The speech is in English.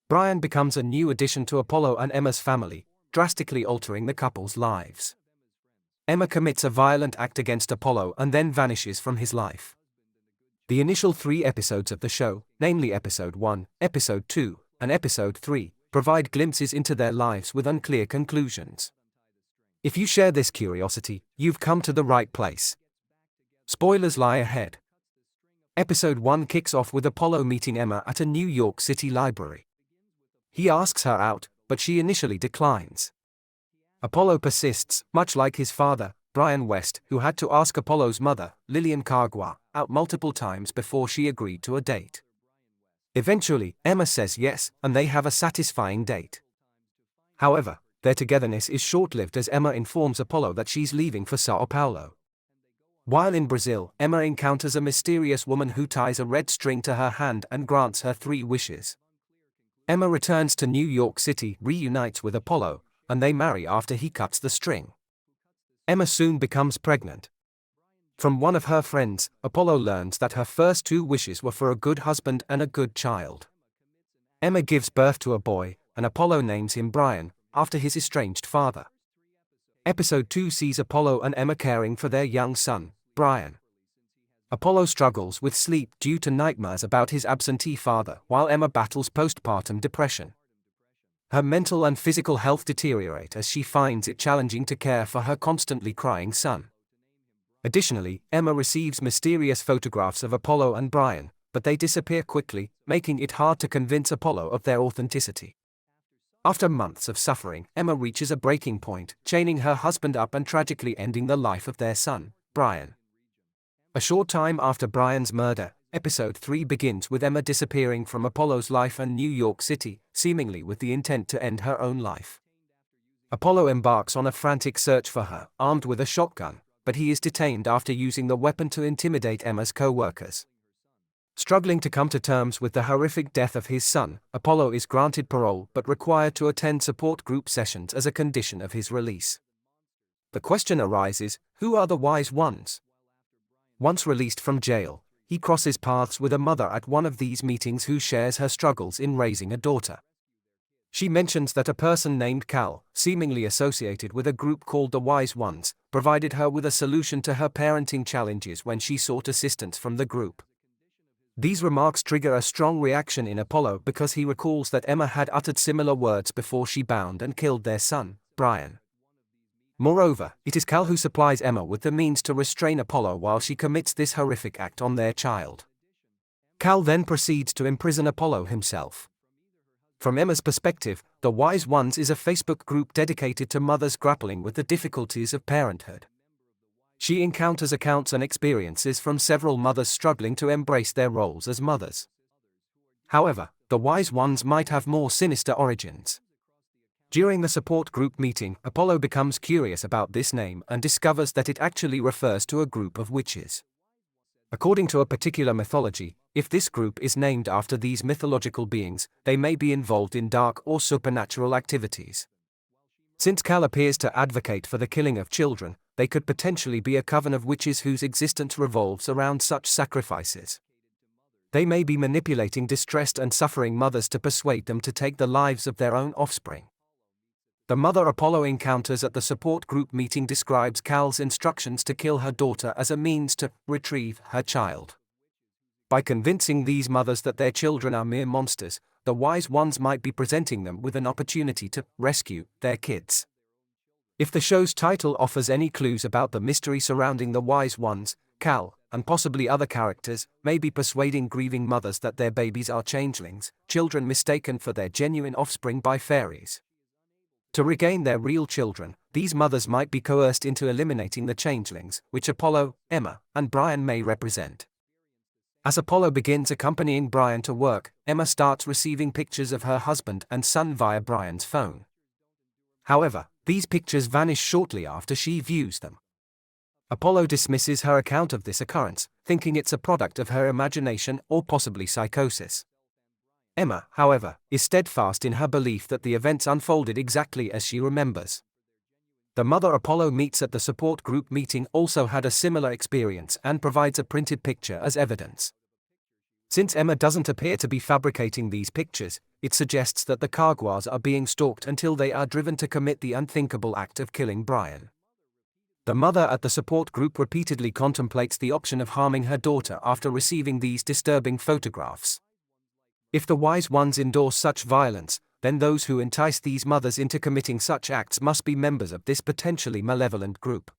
Brian becomes a new addition to Apollo and Emma's family, drastically altering the couple's lives. Emma commits a violent act against Apollo and then vanishes from his life. The initial 3 episodes of the show, namely Episode 1, Episode 2, and Episode 3, provide glimpses into their lives with unclear conclusions. If you share this curiosity, you've come to the right place. Spoilers lie ahead. Episode 1 kicks off with Apollo meeting Emma at a New York City library. He asks her out, but she initially declines. Apollo persists, much like his father, Brian West, who had to ask Apollo's mother, Lillian Kagwa, out multiple times before she agreed to a date. Eventually, Emma says yes, and they have a satisfying date. However, their togetherness is short-lived as Emma informs Apollo that she's leaving for Sao Paulo. While in Brazil, Emma encounters a mysterious woman who ties a red string to her hand and grants her 3 wishes. Emma returns to New York City, reunites with Apollo, and they marry after he cuts the string. Emma soon becomes pregnant. From one of her friends, Apollo learns that her first 2 wishes were for a good husband and a good child. Emma gives birth to a boy, and Apollo names him Brian, after his estranged father. Episode 2 sees Apollo and Emma caring for their young son, Brian. Apollo struggles with sleep due to nightmares about his absentee father, while Emma battles postpartum depression. Her mental and physical health deteriorate as she finds it challenging to care for her constantly crying son. Additionally, Emma receives mysterious photographs of Apollo and Brian, but they disappear quickly, making it hard to convince Apollo of their authenticity. After months of suffering, Emma reaches a breaking point, chaining her husband up and tragically ending the life of their son, Brian. A short time after Brian's murder, Episode 3 begins with Emma disappearing from Apollo's life and New York City, seemingly with the intent to end her own life. Apollo embarks on a frantic search for her, armed with a shotgun, but he is detained after using the weapon to intimidate Emma's co-workers. Struggling to come to terms with the horrific death of his son, Apollo is granted parole but required to attend support group sessions as a condition of his release. The question arises, who are the wise ones? Once released from jail, he crosses paths with a mother at one of these meetings who shares her struggles in raising a daughter. She mentions that a person named Cal, seemingly associated with a group called the Wise Ones, provided her with a solution to her parenting challenges when she sought assistance from the group. These remarks trigger a strong reaction in Apollo because he recalls that Emma had uttered similar words before she bound and killed their son, Brian. Moreover, it is Cal who supplies Emma with the means to restrain Apollo while she commits this horrific act on their child. Cal then proceeds to imprison Apollo himself. From Emma's perspective, the Wise Ones is a Facebook group dedicated to mothers grappling with the difficulties of parenthood. She encounters accounts and experiences from several mothers struggling to embrace their roles as mothers. However, the Wise Ones might have more sinister origins. During the support group meeting, Apollo becomes curious about this name and discovers that it actually refers to a group of witches. According to a particular mythology, if this group is named after these mythological beings, they may be involved in dark or supernatural activities. Since Cal appears to advocate for the killing of children, they could potentially be a coven of witches whose existence revolves around such sacrifices. They may be manipulating distressed and suffering mothers to persuade them to take the lives of their own offspring. The mother Apollo encounters at the support group meeting describes Cal's instructions to kill her daughter as a means to retrieve her child. By convincing these mothers that their children are mere monsters, the Wise Ones might be presenting them with an opportunity to rescue their kids. If the show's title offers any clues about the mystery surrounding the Wise Ones, Cal, and possibly other characters, may be persuading grieving mothers that their babies are changelings, children mistaken for their genuine offspring by fairies. To regain their real children, these mothers might be coerced into eliminating the changelings, which Apollo, Emma, and Brian may represent. As Apollo begins accompanying Brian to work, Emma starts receiving pictures of her husband and son via Brian's phone. However, these pictures vanish shortly after she views them. Apollo dismisses her account of this occurrence, thinking it's a product of her imagination or possibly psychosis. Emma, however, is steadfast in her belief that the events unfolded exactly as she remembers. The mother Apollo meets at the support group meeting also had a similar experience and provides a printed picture as evidence. Since Emma doesn't appear to be fabricating these pictures, it suggests that the Kagwas are being stalked until they are driven to commit the unthinkable act of killing Brian. The mother at the support group repeatedly contemplates the option of harming her daughter after receiving these disturbing photographs. If the wise ones endorse such violence, then those who entice these mothers into committing such acts must be members of this potentially malevolent group.